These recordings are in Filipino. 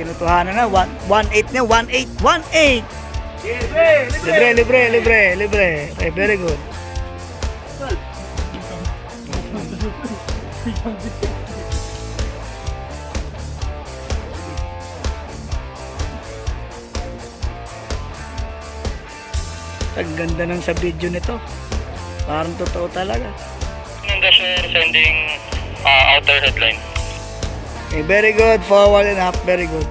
Tinutuhanan na. 1.8 na. 1.8. 1.8. Libre. Okay, very good. Ang ganda ng sa video nito. Parang totoo talaga. Ganda siya sending outer headline. Okay, very good. Forward and up. Very good.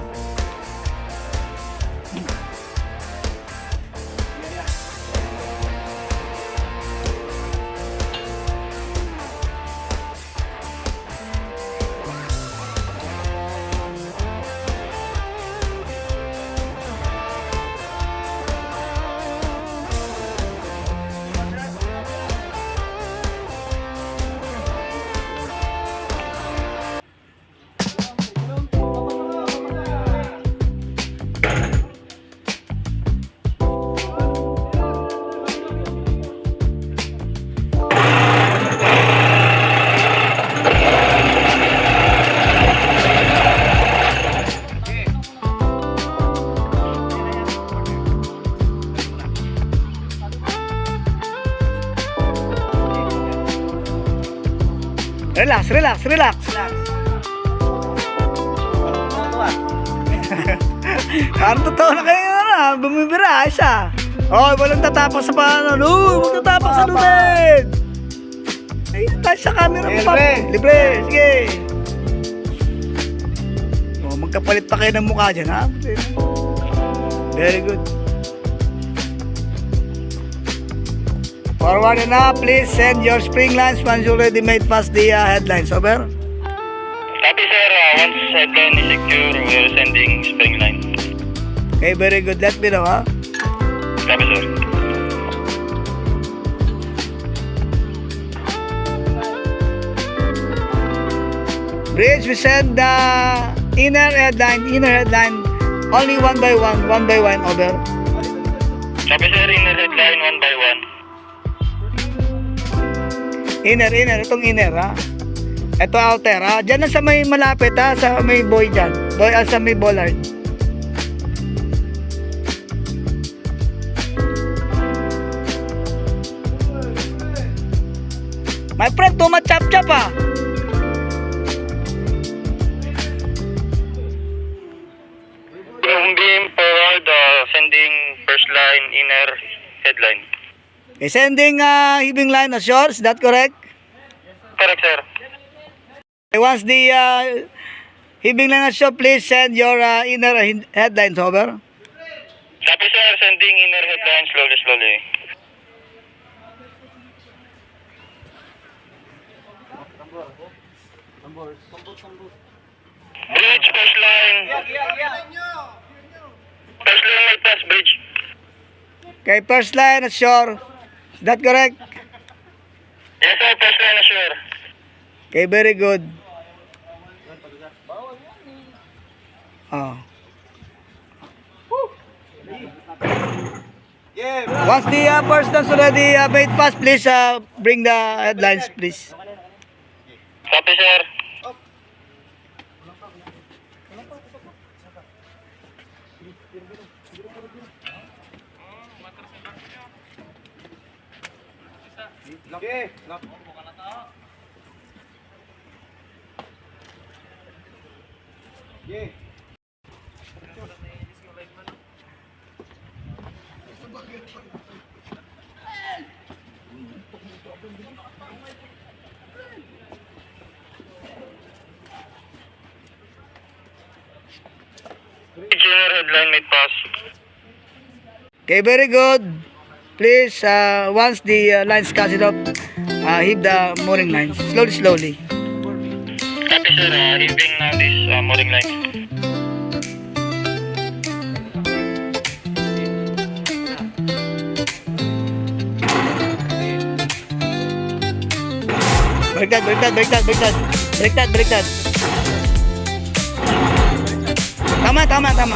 Relax. Parang totoo na kayo na, bumibira siya. Oh, walang tatapak sa paano. Huwag tatapak sa lubid. Ay, tayo sa camera mo. Libre, sige. Oh, magkapalit pa kayo ng mukha dyan, ha? Very good. Forward and up, please send your spring lines once you already made past the headlines. Over. Copy sir, once headline is secure, we're sending spring line. Okay, very good. Let me know, ha? Copy sir. Bridge, we send the inner headline, only one by one, over. Copy sir, inner headline 1 by 1. Inner, itong inner, ha? Ito outer, ha? Diyan na sa may malapit, ha? Sa may boy dyan. Sa may bollard. My friend, tumachap-chap, ha? Yung beam forward, sending first line, inner headline. Okay, sending heaving line ashore, is that correct? Correct sir. Okay, once the heaving line ashore, please send your inner headlines, over. Copy sir, sending inner headline slowly. Bridge, first line. First line may pass bridge. Okay, first line ashore, is that correct? Yes sir, first line assure. Okay, very good. Oh. Once the person's already made fast, please bring the headlines, please. Copy sir. Inner headline may pass. Okay, very good. Please, once the lines cut it up, heave the mooring lines. Slowly. Copy sir, heaving now this mooring line. Baliktad. Tama.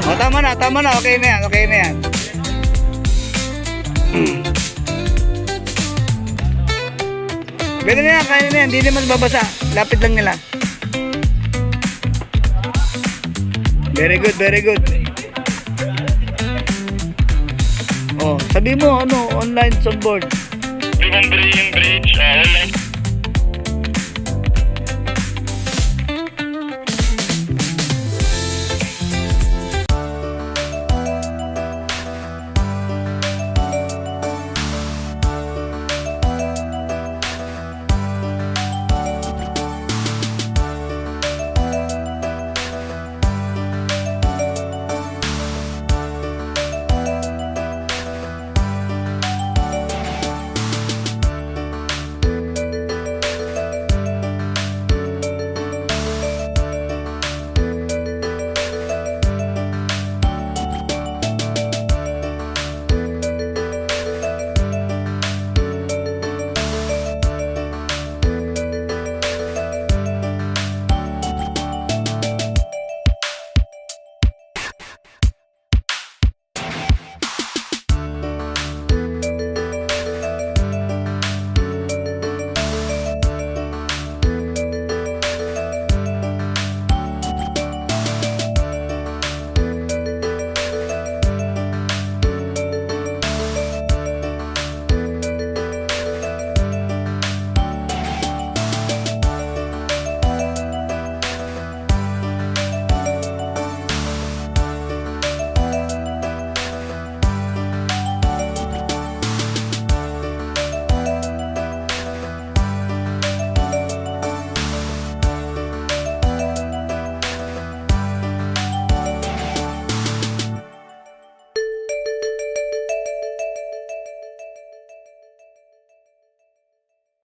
O, tama na. Okay na yan. Pwede na yan, kaya na yan. Hindi naman babasa. Lapit lang nila. Very good, very good. Oh, sabi mo, ano, online on board. Bridge, online